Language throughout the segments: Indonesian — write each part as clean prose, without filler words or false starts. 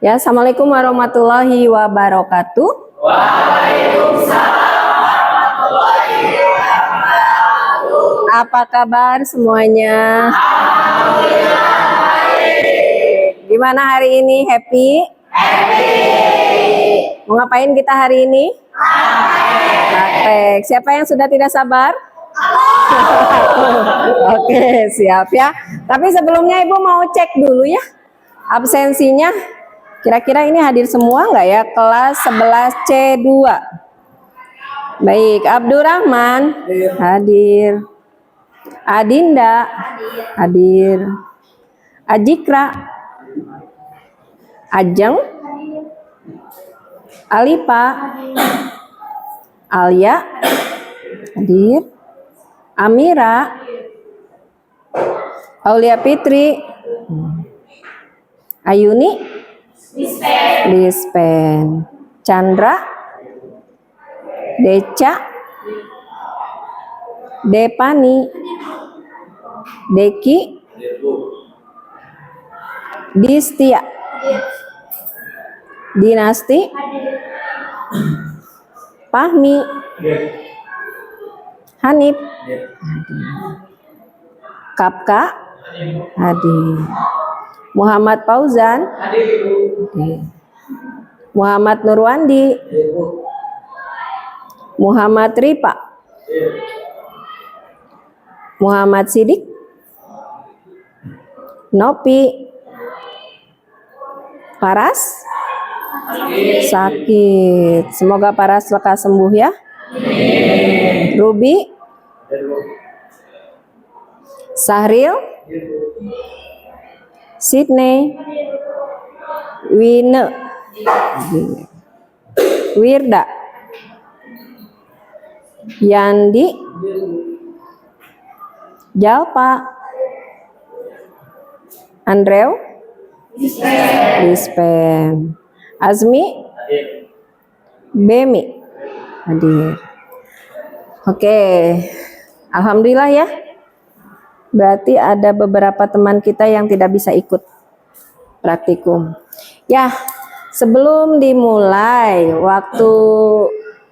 Ya, assalamualaikum warahmatullahi wabarakatuh. Waalaikumsalam warahmatullahi wabarakatuh. Apa kabar semuanya? Alhamdulillah baik. Gimana hari ini? Happy? Happy. Mau ngapain kita hari ini? Praktek. Siapa yang sudah tidak sabar? Oke, siap ya. Tapi sebelumnya Ibu mau cek dulu ya absensinya. Kira-kira ini hadir semua nggak ya? Kelas 11 C2. Baik, Abdurrahman hadir. Adinda hadir. Ajikra, Ajeng, Alipa, Alia hadir. Amira, Aulia Fitri, Ayuni, Dispen, Chandra, Deca, Depani, Deki, Distia, Dinasti, Fahmi, Hanif, Kapka hadir. Muhammad Fauzan hadir. Muhammad Nurwandi, Muhammad Ripa, Muhammad Sidik, Nopi, Paras sakit. Semoga Paras lekas sembuh ya. Ruby, Sahril, Sydney, Wine, Wirda, Yandi, Jalpa, Andrew, Dispen, Azmi, Bemi hadir. Oke, alhamdulillah ya. Berarti ada beberapa teman kita yang tidak bisa ikut praktikum. Ya, sebelum dimulai waktu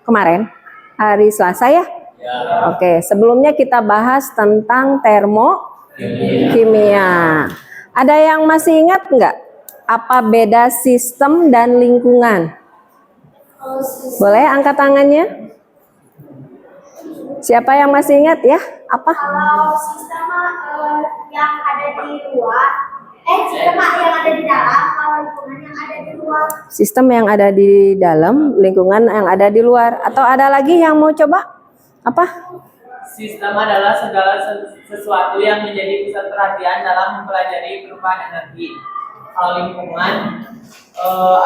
kemarin hari Selasa ya. Oke, sebelumnya kita bahas tentang termokimia. Ada yang masih ingat nggak apa beda sistem dan lingkungan? Boleh angkat tangannya? Siapa yang masih ingat ya? Apa? Kalau sistem yang ada di luar, sistem yang ada di dalam, kalau lingkungan yang ada di luar. Sistem yang ada di dalam, lingkungan yang ada di luar. Atau ada lagi yang mau coba? Apa? Sistem adalah segala sesuatu yang menjadi pusat perhatian dalam mempelajari perubahan energi. Kalau lingkungan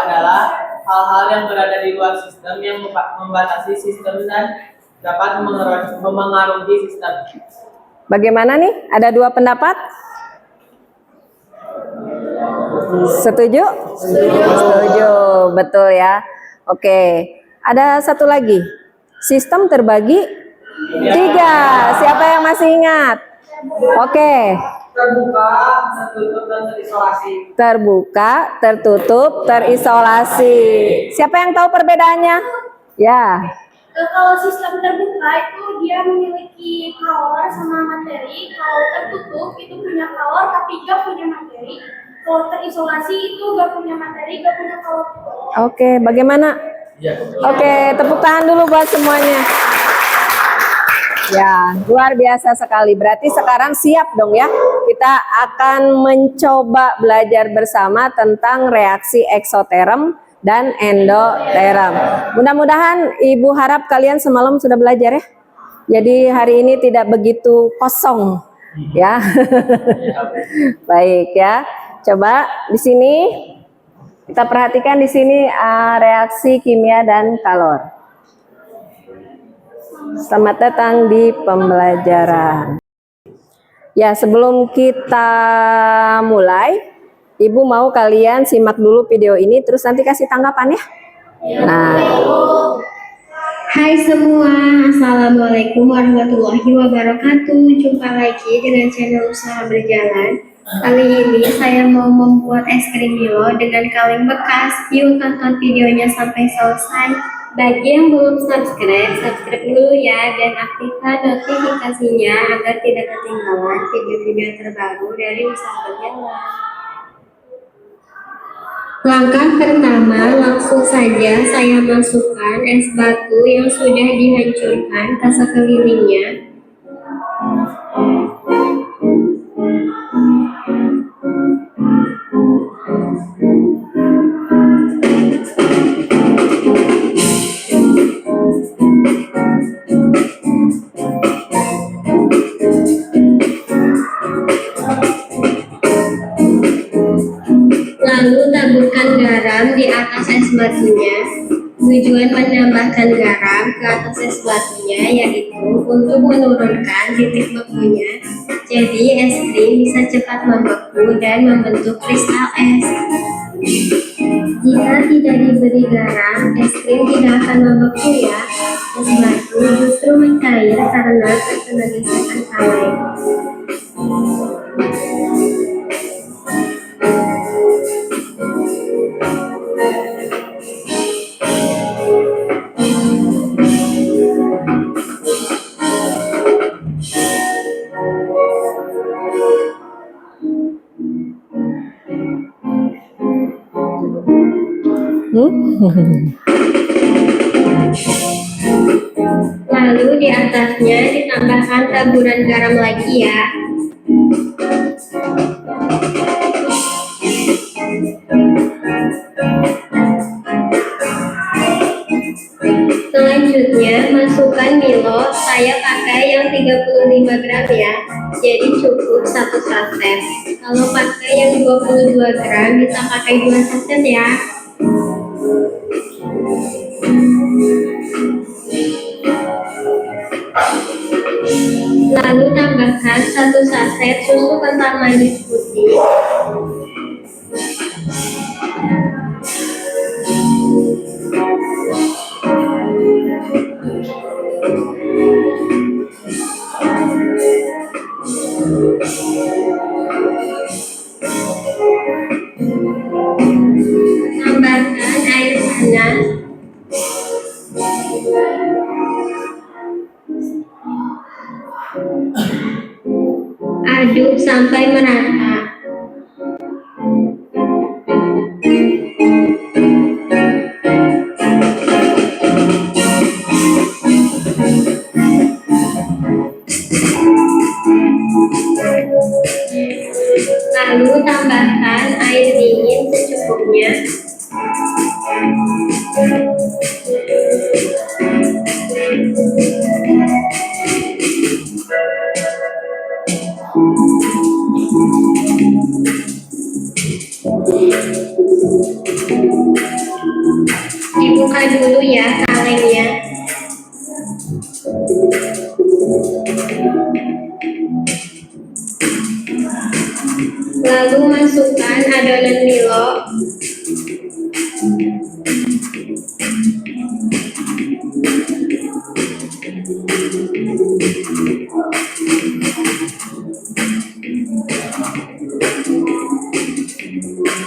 adalah hal-hal yang berada di luar sistem yang membatasi sistem dan dapat memengaruhi sistem. Bagaimana nih? Ada dua pendapat? Setuju? Setuju, betul ya. Oke, ada satu lagi. Sistem terbagi 3. Siapa yang masih ingat? Oke. Terbuka, tertutup, dan terisolasi. Terbuka, tertutup, terisolasi. Siapa yang tahu perbedaannya? Ya. Kalau sistem terbuka itu dia memiliki power sama materi. Kalau tertutup itu punya power tapi gak punya materi. Kalau terisolasi itu gak punya materi, gak punya power. Oke, bagaimana? Oke, tepuk tangan dulu buat semuanya. Ya, luar biasa sekali. Berarti sekarang siap dong ya. Kita akan mencoba belajar bersama tentang reaksi eksoterm dan endoterm. Mudah-mudahan Ibu harap kalian semalam sudah belajar ya. Jadi hari ini tidak begitu kosong ya. Baik ya. Coba di sini kita perhatikan di sini reaksi kimia dan kalor. Selamat datang di pembelajaran. Ya, sebelum kita mulai, Ibu mau kalian simak dulu video ini, terus nanti kasih tanggapan ya. Nah, Hai semua, Assalamualaikum warahmatullahi wabarakatuh. Jumpa lagi dengan channel Usaha Berjalan. Kali ini saya mau membuat es krim Milo dengan kaleng bekas. Yuk tonton videonya sampai selesai. Bagi yang belum subscribe, subscribe dulu ya dan aktifkan notifikasinya agar tidak ketinggalan video-video terbaru dari Usaha Bella. Langkah pertama, langsung saja saya masukkan es batu yang sudah dihancurkan ke sekelilingnya. Lalu taburkan garam di atas es batunya. Tujuan menambahkan garam ke atas es batunya yaitu untuk menurunkan titik bekunya. Jadi es krim bisa cepat membeku dan membentuk kristal es. Jika tidak diberi garam, es krim tidak akan membeku ya. Es batu justru mencair karena terkena gesekan kaleng. Lalu di atasnya ditambahkan taburan garam lagi ya. Selanjutnya masukkan Milo, saya pakai yang 35 gram ya, jadi cukup 1 saset. Kalau pakai yang 22 gram bisa pakai 2 saset ya. Lalu tambahkan 1 saset susu kental manis putih. Tambahkan air panas. Aduk sampai merata. Lalu tambahkan air dingin secukupnya. Dibuka dulu ya kalengnya. Lalu masukkan adonan Milo.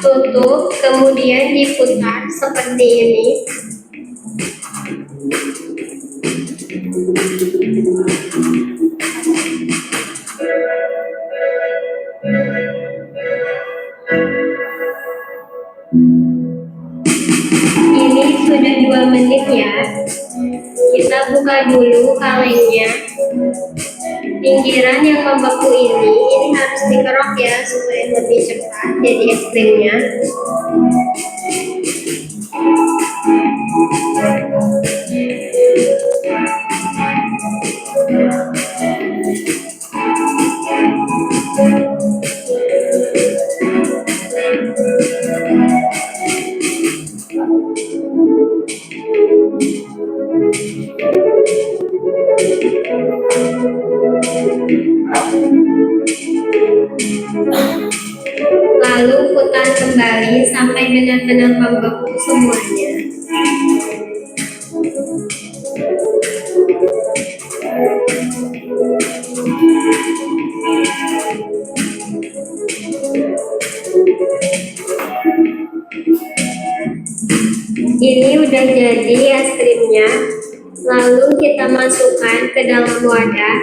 Tutup, kemudian diputar seperti ini. Ini sudah 2 menit ya. Kita buka dulu kalengnya. Pinggiran yang membeku ini harus dikerok ya supaya lebih cepat jadi es krimnya. Lalu putar kembali sampai benar-benar membeku semuanya. Ini udah jadi es krimnya. Lalu kita masukkan ke dalam wadah.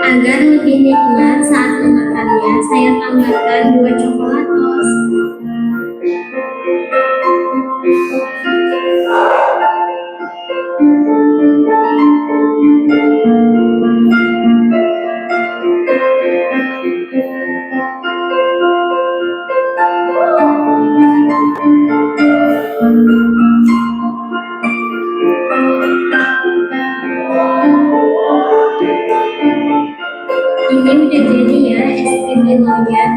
Agar lebih nikmat saat memakannya, saya tambahkan 2 coklatos. Ini udah jadi ya es krim Milonya.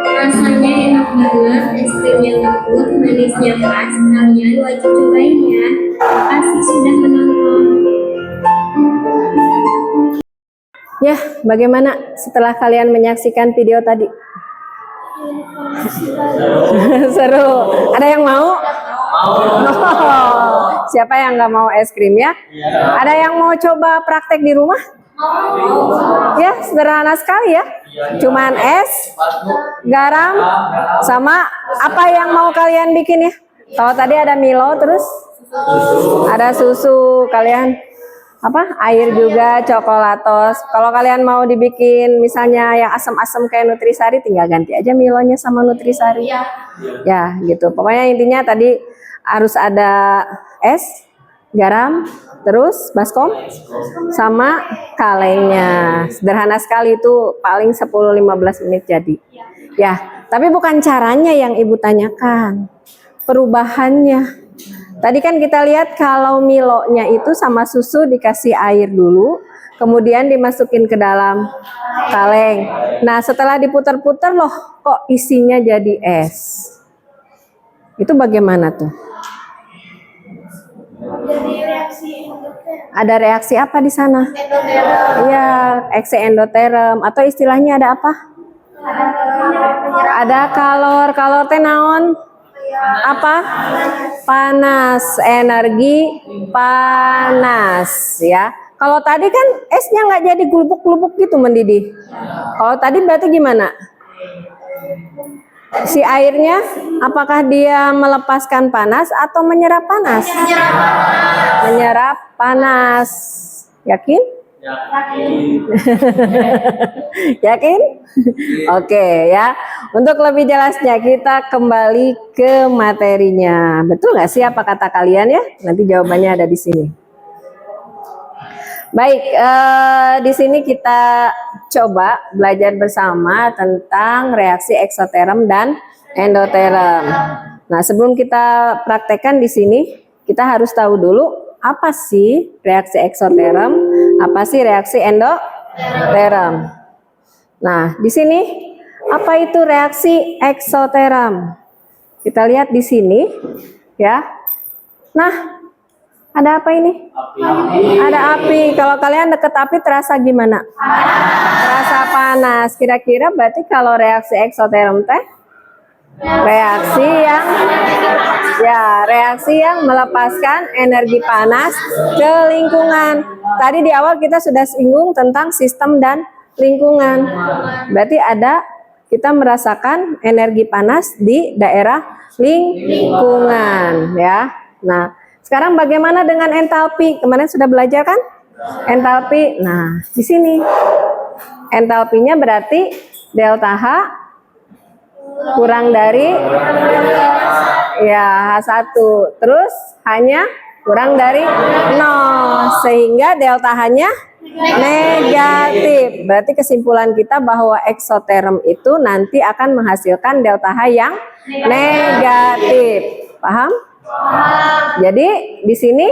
Rasanya enak banget, es krimnya lembut, manisnya pas. Kalian wajib cobain ya. Terima kasih sudah menonton. Ya, bagaimana setelah kalian menyaksikan video tadi? Seru. Ada yang mau? Oh, siapa yang nggak mau es krim ya? Ada yang mau coba praktek di rumah? Ya, sederhana sekali ya. Cuman es, garam, sama apa yang mau kalian bikin ya? Kalau tadi ada Milo, terus ada susu, kalian apa? Air juga, coklatos. Kalau kalian mau dibikin misalnya yang asam-asam kayak Nutrisari, tinggal ganti aja Milonya sama Nutrisari. Ya, gitu. Pokoknya intinya tadi harus ada es, garam, terus baskom sama kalengnya. Sederhana sekali, itu paling 10-15 menit jadi. Ya, tapi bukan caranya yang Ibu tanyakan. Perubahannya. Tadi kan kita lihat kalau Milonya itu sama susu dikasih air dulu, kemudian dimasukin ke dalam kaleng. Nah, setelah diputar-putar loh, kok isinya jadi es. Itu bagaimana tuh? Jadi reaksi endoterm. Ada reaksi apa di sana? Endoterm. Iya, eksendoterm atau istilahnya ada apa? Ada kalor. Kalor teh naon? Apa? Panas, energi panas ya. Kalau tadi kan esnya nggak jadi gelubuk-gelubuk gitu mendidih. Kalau tadi berarti gimana? Si airnya apakah dia melepaskan panas atau menyerap panas? Menyerap panas. Yakin? Yakin? Oke ya. Untuk lebih jelasnya kita kembali ke materinya. Betul nggak sih apa kata kalian ya? Nanti jawabannya ada di sini. Baik, di sini kita coba belajar bersama tentang reaksi eksoterm dan endoterm. Nah, sebelum kita praktekkan di sini, kita harus tahu dulu apa sih reaksi eksoterm, apa sih reaksi endoterm. Nah, di sini apa itu reaksi eksoterm? Kita lihat di sini, ya. Nah, ada apa ini? Ada api. Kalau kalian deket api terasa gimana? Terasa panas. Kira-kira berarti kalau reaksi eksoterm teh reaksi yang melepaskan energi panas ke lingkungan. Tadi di awal kita sudah singgung tentang sistem dan lingkungan. Berarti kita merasakan energi panas di daerah lingkungan ya. Nah, sekarang bagaimana dengan entalpi? Kemarin sudah belajar kan? Entalpi. Nah, di sini entalpinya berarti delta H kurang dari ya H1. Terus hanya kurang dari 0 sehingga delta H-nya negatif. Berarti kesimpulan kita bahwa eksoterm itu nanti akan menghasilkan delta H yang negatif. Paham? Jadi di sini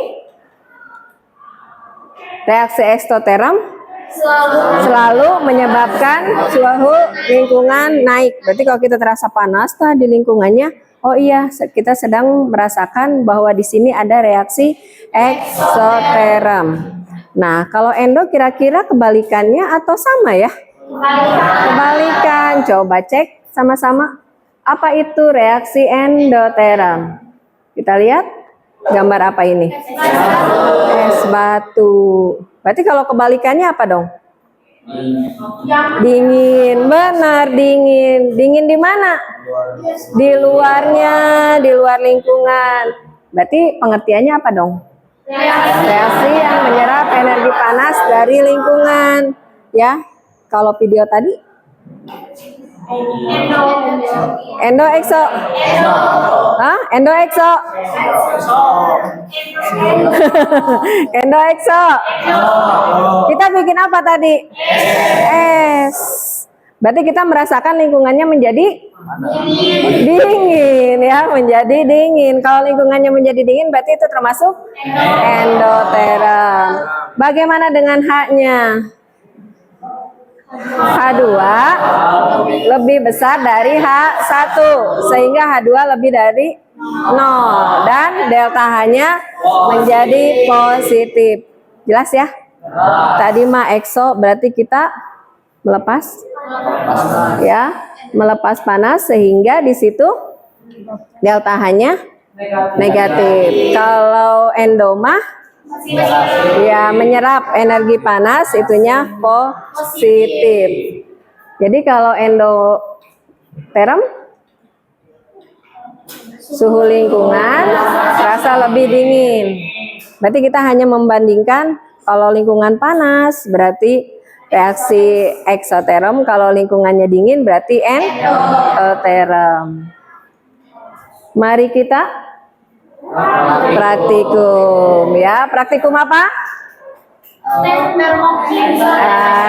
reaksi eksoterm selalu menyebabkan suhu lingkungan naik. Berarti kalau kita terasa panas di lingkungannya, oh iya kita sedang merasakan bahwa di sini ada reaksi eksoterm. Nah, kalau endo kira-kira kebalikannya atau sama ya? Kebalikan. Coba cek sama-sama. Apa itu reaksi endoterm? Kita lihat gambar apa ini? Es batu. Berarti kalau kebalikannya apa dong? Dingin. Benar, dingin. Dingin di mana? Di luarnya, di luar lingkungan. Berarti pengertiannya apa dong? Reaksi yang menyerap energi panas dari lingkungan. Ya, kalau video tadi endo ekso. Hah? Endo ekso. Endo ekso. Kita bikin apa tadi? Es. Berarti kita merasakan lingkungannya menjadi dingin ya, menjadi dingin. Kalau lingkungannya menjadi dingin berarti itu termasuk endoterm. Bagaimana dengan H-nya? H2 lebih besar dari H1 sehingga H2 lebih dari 0 dan delta H-nya menjadi positif. Jelas ya? Tadi mah ekso berarti kita melepas ya, melepas panas sehingga di situ delta H-nya negatif. Kalau endoma ya menyerap energi panas itunya positif. Jadi kalau endoterm suhu lingkungan terasa lebih dingin. Berarti kita hanya membandingkan kalau lingkungan panas berarti reaksi eksoterm, kalau lingkungannya dingin berarti endoterm. Mari kita praktikum ya. Praktikum apa?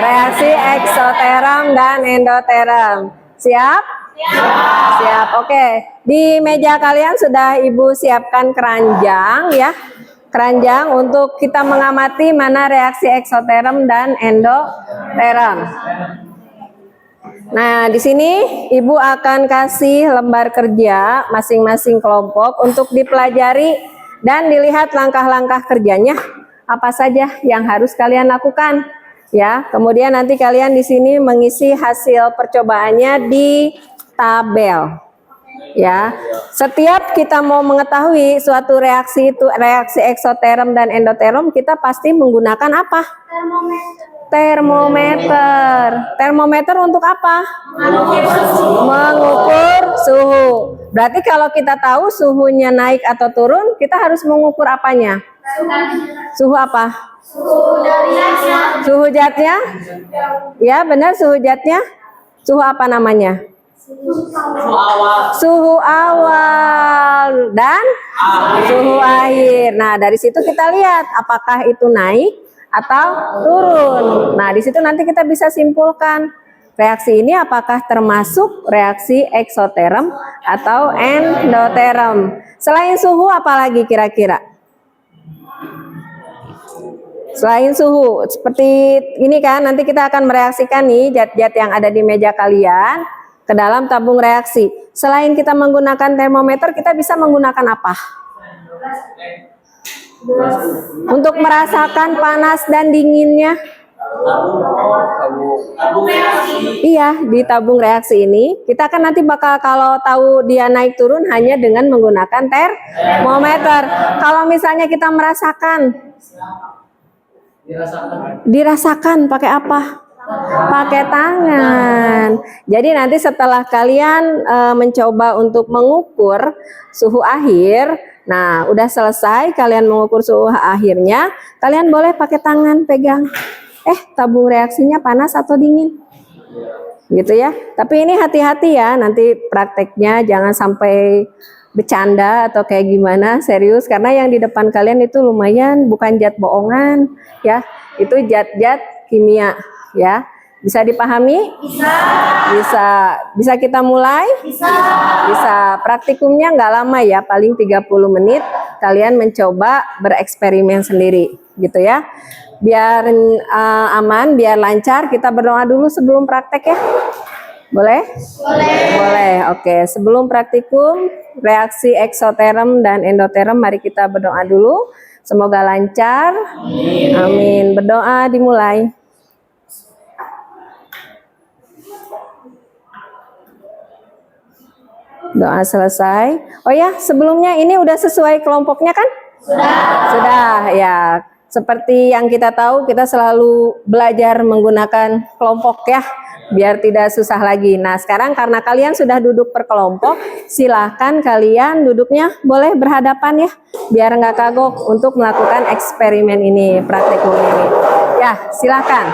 Reaksi eksoterm dan endoterm. Siap? Siap. Oke. Di meja kalian sudah Ibu siapkan keranjang ya. Keranjang untuk kita mengamati mana reaksi eksoterm dan endoterm. Nah, di sini Ibu akan kasih lembar kerja masing-masing kelompok untuk dipelajari dan dilihat langkah-langkah kerjanya apa saja yang harus kalian lakukan. Ya, kemudian nanti kalian di sini mengisi hasil percobaannya di tabel. Ya, setiap kita mau mengetahui suatu reaksi itu reaksi eksoterm dan endoterm, kita pasti menggunakan apa? Termometer. Termometer untuk apa? Mengukur suhu. Berarti kalau kita tahu suhunya naik atau turun, kita harus mengukur apanya? Suhu apa? Suhu zatnya? Ya, benar suhu zatnya. Suhu apa namanya? Suhu awal dan suhu akhir. Nah, dari situ kita lihat apakah itu naik atau turun. Nah, di situ nanti kita bisa simpulkan reaksi ini apakah termasuk reaksi eksoterm atau endoterm. Selain suhu apalagi kira-kira? Selain suhu, seperti ini kan, nanti kita akan mereaksikan nih zat-zat yang ada di meja kalian ke dalam tabung reaksi. Selain kita menggunakan termometer, kita bisa menggunakan apa? Untuk merasakan panas dan dinginnya. Iya, di tabung reaksi ini kita kan nanti bakal kalau tahu dia naik turun hanya dengan menggunakan termometer. Kalau misalnya kita dirasakan pakai apa? Pakai tangan. Jadi nanti setelah kalian mencoba untuk mengukur suhu akhir, nah udah selesai kalian mengukur suhu akhirnya, kalian boleh pakai tangan pegang. Tabung reaksinya panas atau dingin? Gitu ya. Tapi ini hati-hati ya, nanti prakteknya jangan sampai bercanda atau kayak gimana, serius, karena yang di depan kalian itu lumayan bukan zat bohongan ya, itu zat-zat kimia ya. Bisa dipahami? Bisa kita mulai? Bisa. Praktikumnya nggak lama ya, paling 30 menit. Kalian mencoba bereksperimen sendiri gitu ya. Biar aman, biar lancar, kita berdoa dulu sebelum praktek ya. Boleh? Boleh. Oke, sebelum praktikum reaksi eksoterm dan endoterm, mari kita berdoa dulu. Semoga lancar. Amin. Berdoa dimulai. Doa selesai. Oh ya, sebelumnya ini udah sesuai kelompoknya kan? Sudah ya. Seperti yang kita tahu, kita selalu belajar menggunakan kelompok ya, biar tidak susah lagi. Nah, sekarang karena kalian sudah duduk per kelompok, silahkan kalian duduknya boleh berhadapan ya, biar nggak kagok untuk melakukan eksperimen ini, praktikum ini. Ya, silahkan.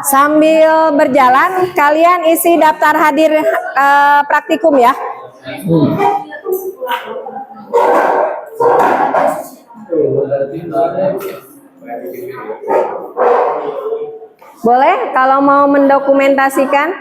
Sambil berjalan, kalian isi daftar hadir praktikum ya. Boleh kalau mau mendokumentasikan.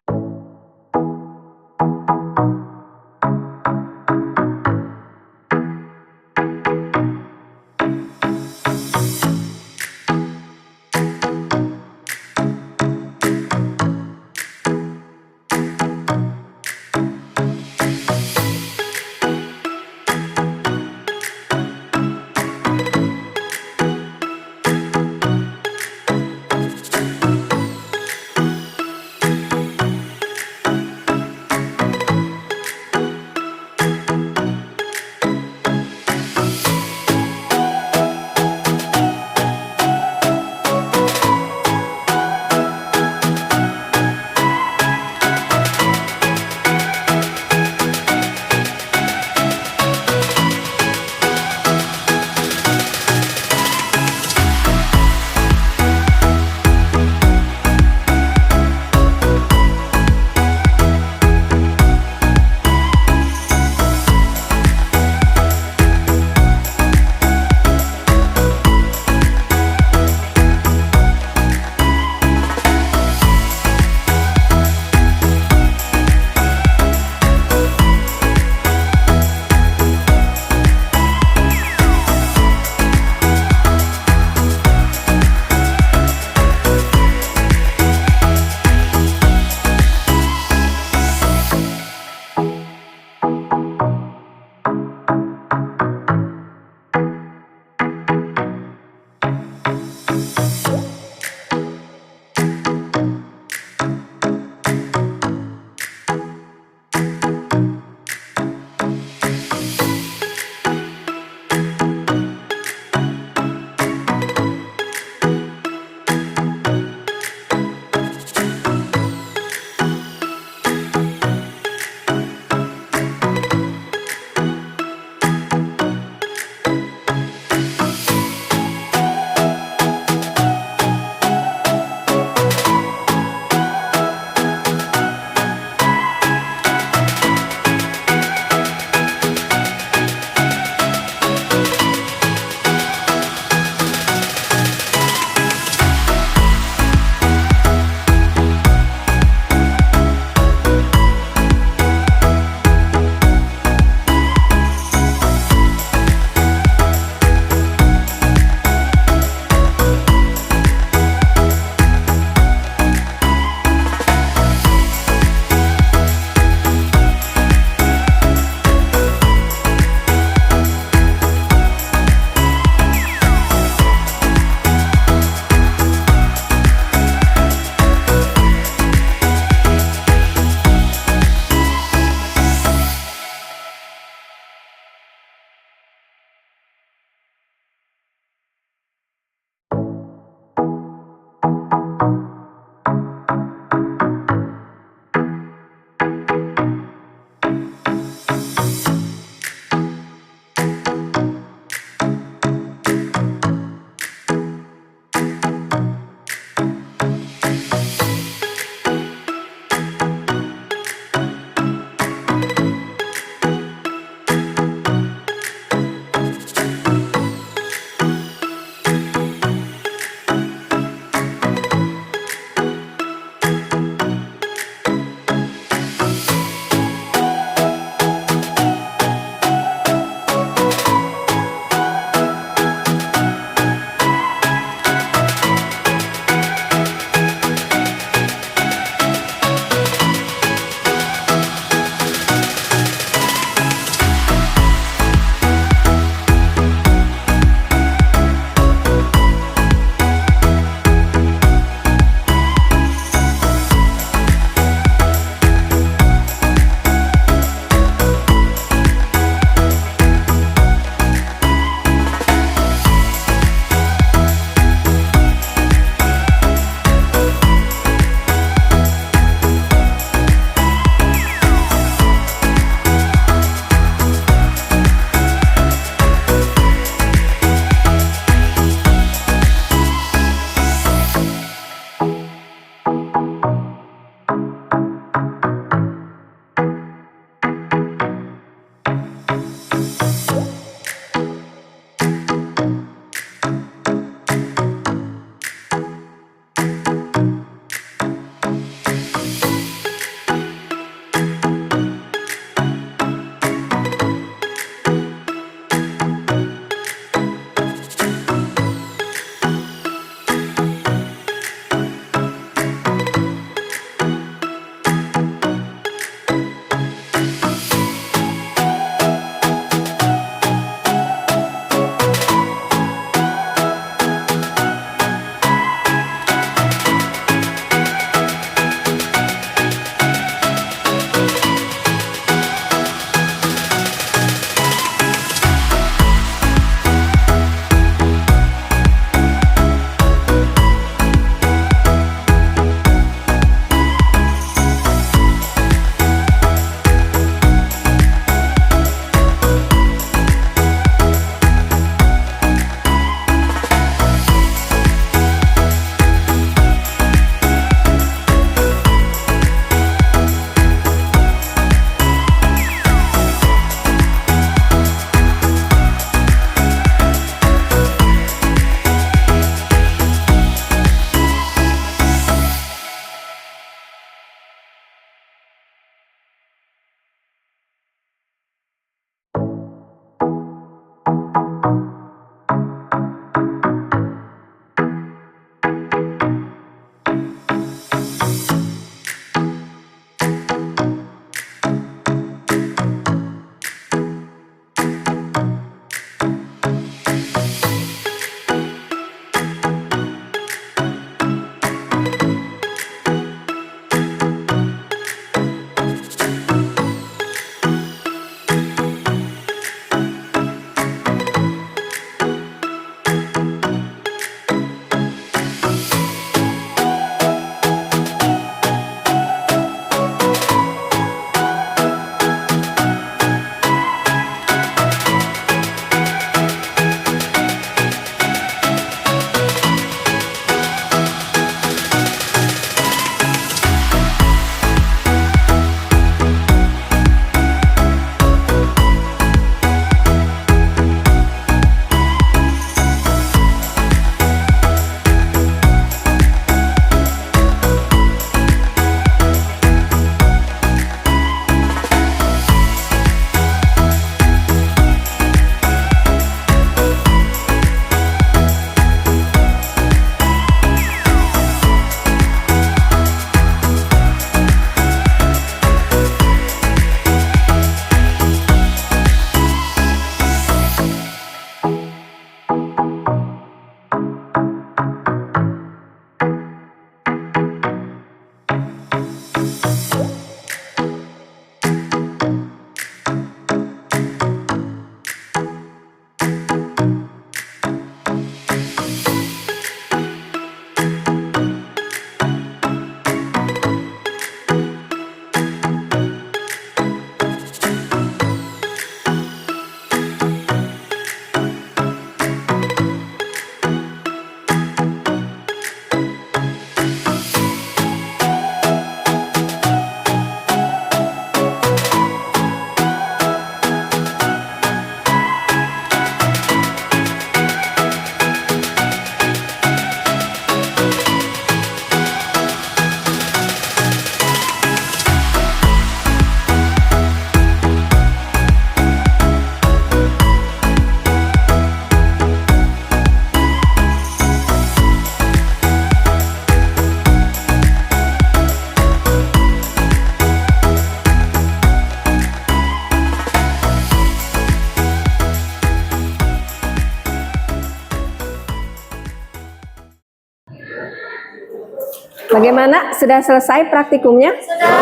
Bagaimana? Sudah selesai praktikumnya? Sudah.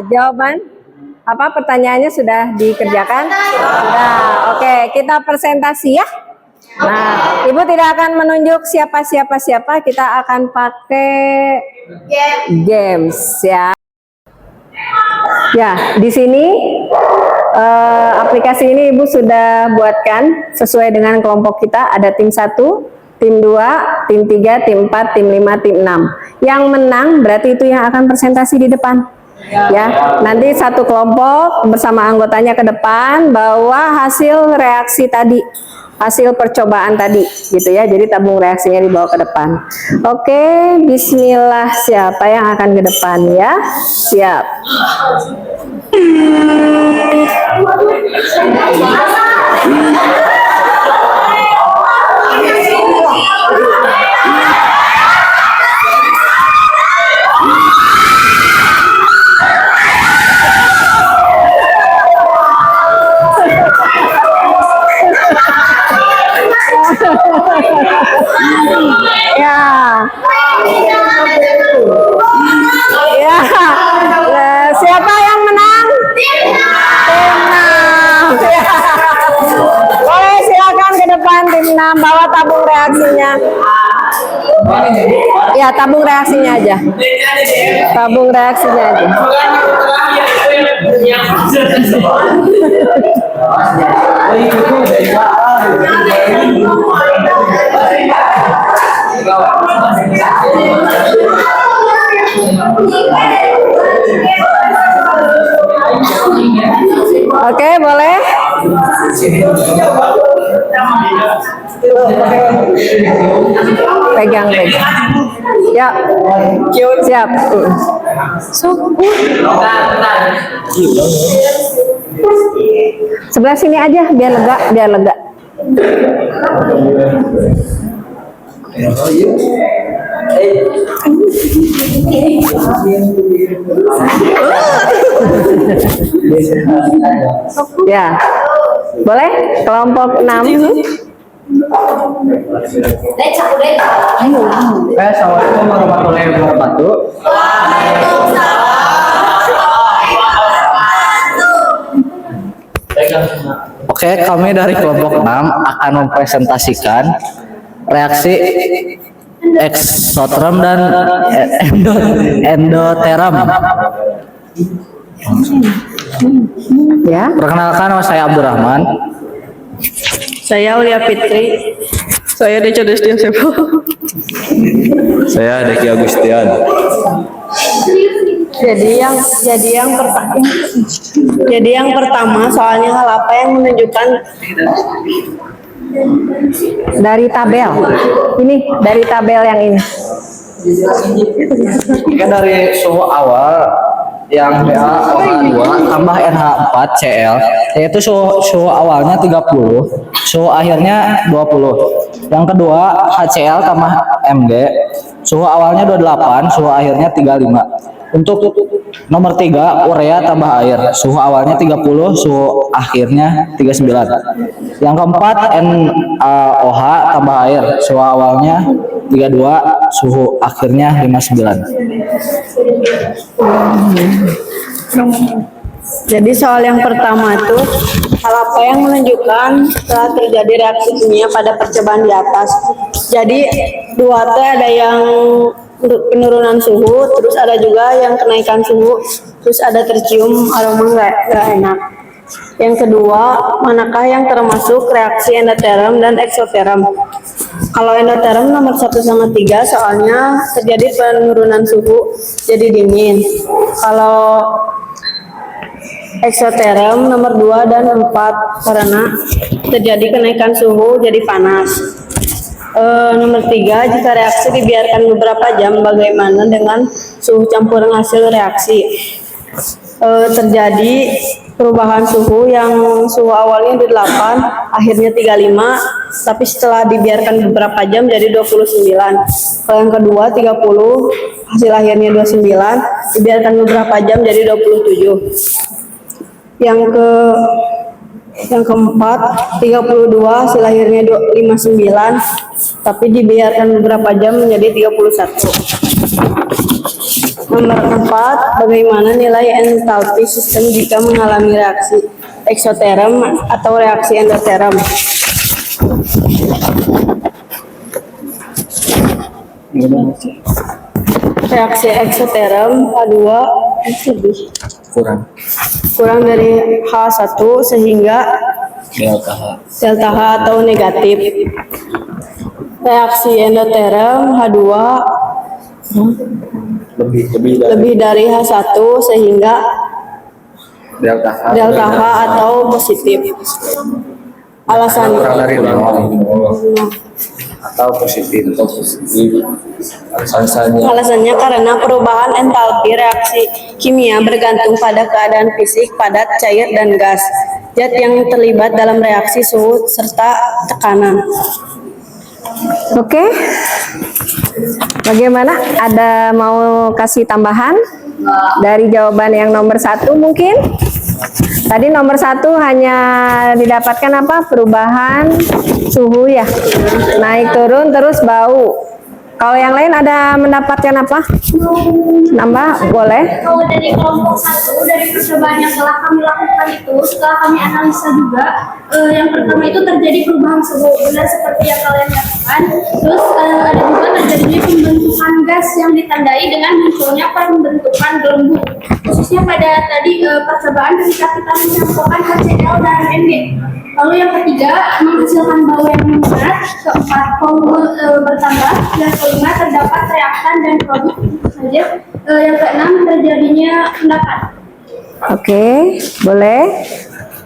Jawaban? Apa pertanyaannya sudah dikerjakan? Sudah. Oke, kita presentasi ya. Nah, Ibu tidak akan menunjuk siapa. Kita akan pakai games ya. Ya, di sini aplikasi ini Ibu sudah buatkan sesuai dengan kelompok kita. Ada tim 1, tim 2, tim 3, tim 4, tim 5, tim 6. Yang menang berarti itu yang akan presentasi di depan. Ya, nanti satu kelompok bersama anggotanya ke depan bawa hasil reaksi tadi, hasil percobaan tadi, gitu ya. Jadi tabung reaksinya dibawa ke depan. Oke, bismillah, siapa yang akan ke depan ya? Siap. Ya. Ya. Siapa yang menang? Tim 6. Ya. Boleh silakan ke depan tim 6 bawa tabung reaksinya. Ya, tabung reaksinya aja. Tabung reaksinya aja. Oke, boleh. Pegang. Ya, siap. Sebelah sini aja, biar lega. Ya, boleh kelompok 6. Assalamualaikum warahmatullahi wabarakatuh. Oke, kami dari kelompok 6 akan mempresentasikan reaksi eksoterm dan endoterm. Ya. Perkenalkan, nama saya Abdurrahman. Saya Ulia Fitri. Saya Deca Destian Sepo. Saya Deki Agustian. Jadi yang pertama soalnya hal apa yang menunjukkan Dari tabel. Ini dari tabel yang ini. Jika dari suhu awal yang PaOH2 tambah NH4 Cl, yaitu suhu awalnya 30, suhu akhirnya 20. Yang kedua HCl tambah Mg, suhu awalnya 28, suhu akhirnya 35. Untuk nomor 3 urea tambah air, suhu awalnya 30, suhu akhirnya 39. Yang keempat NaOH tambah air, suhu awalnya 32, suhu akhirnya 59. Jadi soal yang pertama itu hal apa yang menunjukkan telah terjadi reaksi kimia pada percobaan di atas. Jadi dua T ada yang penurunan suhu, terus ada juga yang kenaikan suhu, terus ada tercium aroma nggak enak. Yang kedua, manakah yang termasuk reaksi endoterm dan eksoterm? Kalau endoterm nomor 1 sama 3 soalnya terjadi penurunan suhu jadi dingin. Kalau eksoterm nomor 2 dan 4 karena terjadi kenaikan suhu jadi panas. Nomor 3, jika reaksi dibiarkan beberapa jam, bagaimana dengan suhu campuran hasil reaksi? Terjadi perubahan suhu yang suhu awalnya di 8, akhirnya 35, tapi setelah dibiarkan beberapa jam jadi 29. Kalau yang kedua 30, hasil akhirnya 29, dibiarkan beberapa jam jadi 27. Yang Yang keempat, 32 hasil akhirnya 59, tapi dibiarkan beberapa jam menjadi 31. Nomor 4, bagaimana nilai entalpi sistem jika mengalami reaksi eksoterm atau reaksi endoterm? Reaksi eksoterm H2 kurang dari H1 sehingga delta H atau negatif. Reaksi endoterm H2 lebih dari H1 sehingga delta H atau positif. Alasannya atau positif. Alasannya karena perubahan entalpi reaksi kimia bergantung pada keadaan fisik padat, cair, dan gas, zat yang terlibat dalam reaksi, suhu, serta tekanan. Oke. Bagaimana? Ada mau kasih tambahan dari jawaban yang nomor 1 mungkin? Tadi nomor 1 hanya didapatkan apa? Perubahan suhu ya, naik turun terus bau. Kalau yang lain ada mendapatkan apa? Nambah boleh. Kalau dari kelompok 1, dari percobaan yang telah kami lakukan itu, setelah kami analisa juga, yang pertama itu terjadi perubahan suhu, benar seperti yang kalian katakan. Terus ada juga terjadinya pembentukan gas yang ditandai dengan munculnya pembentukan gelembung. Khususnya pada tadi percobaan ketika kita mencampurkan HCl dan ND. Lalu yang ketiga, menghasilkan bau yang menyengat. Keempat, volume bertambah. Yang kelima, terdapat reaktan dan produk saja. Yang keenam, terjadinya endapan. Oke, boleh.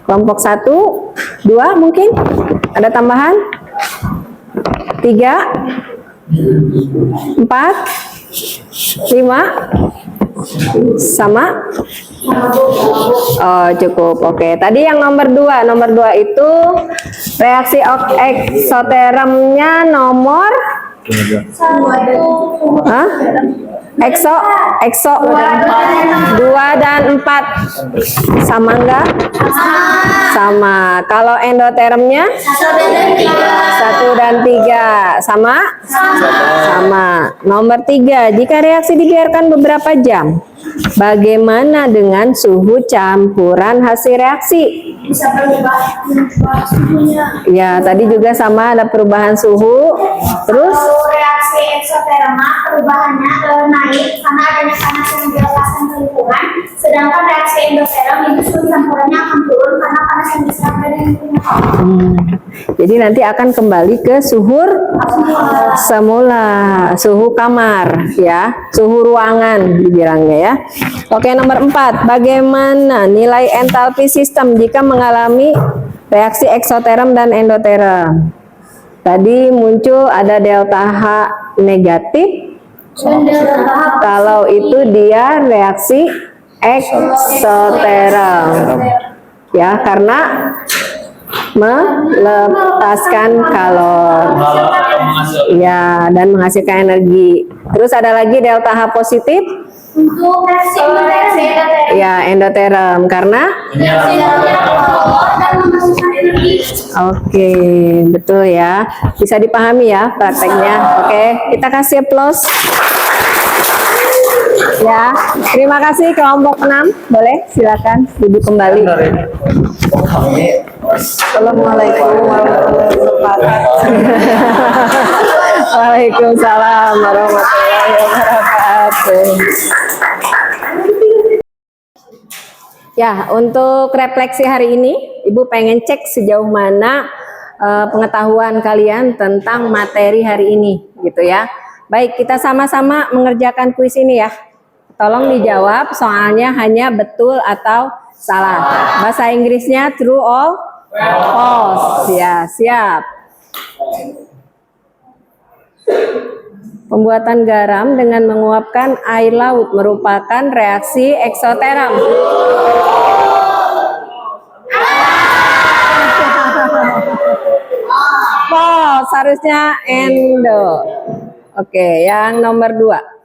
Kelompok 1, 2 mungkin? Ada tambahan? 3, 4, 5, sama? Oh, cukup. Oke, tadi yang nomor 2. Nomor 2 itu reaksi eksotermnya nomor ekso 2 dan 4 sama enggak? Sama. Kalau endotermnya 1 dan 3 sama? Sama. Nomor 3, jika reaksi dibiarkan beberapa jam, bagaimana dengan suhu campuran hasil reaksi? Bisa berubah suhunya. Ya, tadi juga sama, ada perubahan suhu. Terus Kalau reaksi eksoterma perubahannya naik karena adanya panas yang dilepaskan ke lingkungan, sedangkan reaksi endoterm itu suhu campurannya akan turun karena panas yang diserap dari lingkungan. jadi nanti akan kembali ke suhu semula, suhu kamar ya, suhu ruangan dibilangnya ya. Oke, nomor 4, bagaimana nilai entalpi sistem jika mengalami reaksi eksoterm dan endoterm? Tadi muncul ada delta H negatif. Kalau itu dia reaksi eksoterm. Ya, karena melepaskan kalor. Ya, dan menghasilkan energi. Terus ada lagi delta H positif. Untuk reaksi endoterm Ya, endoterm karena dan menghasilkan energi. oke, betul ya. Bisa dipahami ya prakteknya. Oke, kita kasih applause. Ya, terima kasih kelompok 6. Boleh, silakan duduk kembali. Assalamualaikum warahmatullahi wabarakatuh. Waalaikumsalam warahmatullahi wabarakatuh. Ya, untuk refleksi hari ini, Ibu pengen cek sejauh mana pengetahuan kalian tentang materi hari ini, gitu ya. Baik, kita sama-sama mengerjakan kuis ini ya. Tolong dijawab, soalnya hanya betul atau salah. Bahasa Inggrisnya true or false. Ya, siap. Pembuatan garam dengan menguapkan air laut merupakan reaksi eksoterm. False, harusnya endo. Oke, yang nomor 2.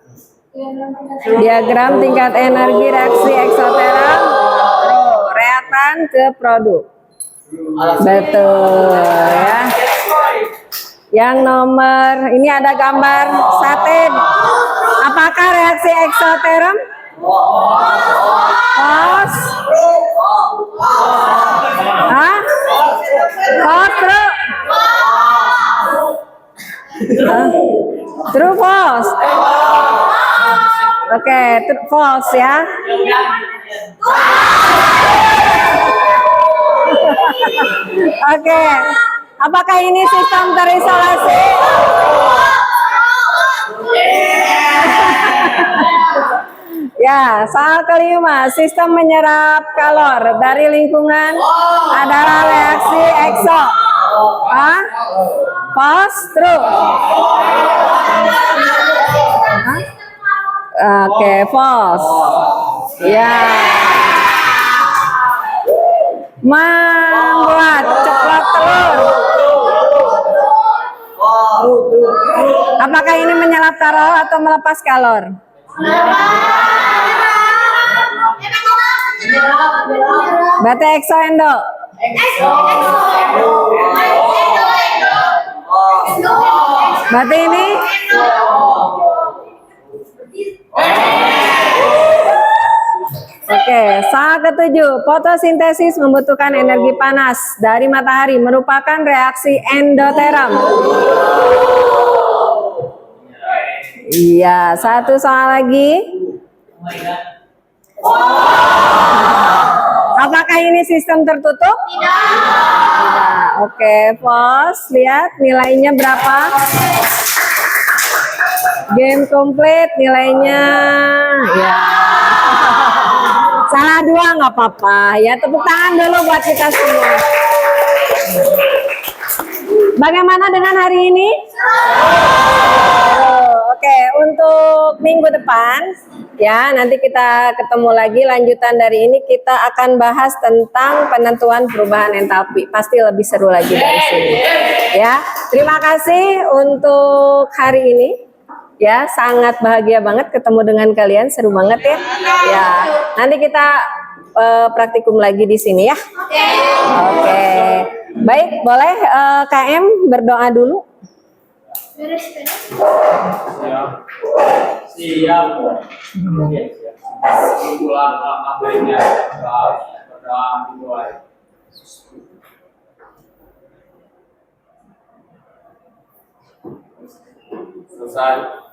Diagram tingkat energi reaksi eksoterm, reaktan ke produk. Betul ya. Yang nomor ini ada gambar sate. Apakah reaksi eksoterm? False. Hah? False, true. Hah? True, false. Oke, false ya. Oke. Apakah ini sistem terisolasi? Ya, soal kelima, sistem menyerap kalor dari lingkungan adalah reaksi ekso. Hah? False, true. Hah? Oke, false. Ya. Membuat coklat telur. Apakah ini menyerap kalor atau melepas kalor? Berarti ekso endo. Berarti ini Oke, soal ketujuh, fotosintesis membutuhkan energi panas dari matahari merupakan reaksi endoterm. Iya, satu soal lagi. Apakah ini sistem tertutup? Tidak. Oke, false. Lihat nilainya berapa? Game komplit nilainya. Ya. Salah dua nggak apa-apa. Ya, tepuk tangan dulu buat kita semua. Bagaimana dengan hari ini? Oke, untuk minggu depan ya nanti kita ketemu lagi lanjutan dari ini kita akan bahas tentang penentuan perubahan entalpi. Pasti lebih seru lagi dari sini. Ya, terima kasih untuk hari ini. Ya, sangat bahagia banget ketemu dengan kalian, seru banget ya. Ya, nanti kita praktikum lagi di sini ya. Oke. Baik, boleh KM berdoa dulu. Siap. Pulang akhirnya berdoa dimulai. Selesai.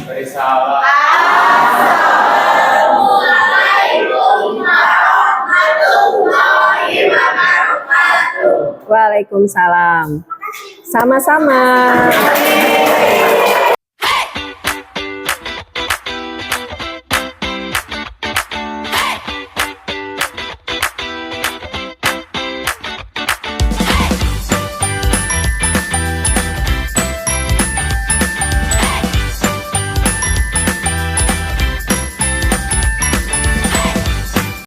Beri salam. Assalamualaikum warahmatullahi wabarakatuh. Waalaikumsalam. Sama-sama.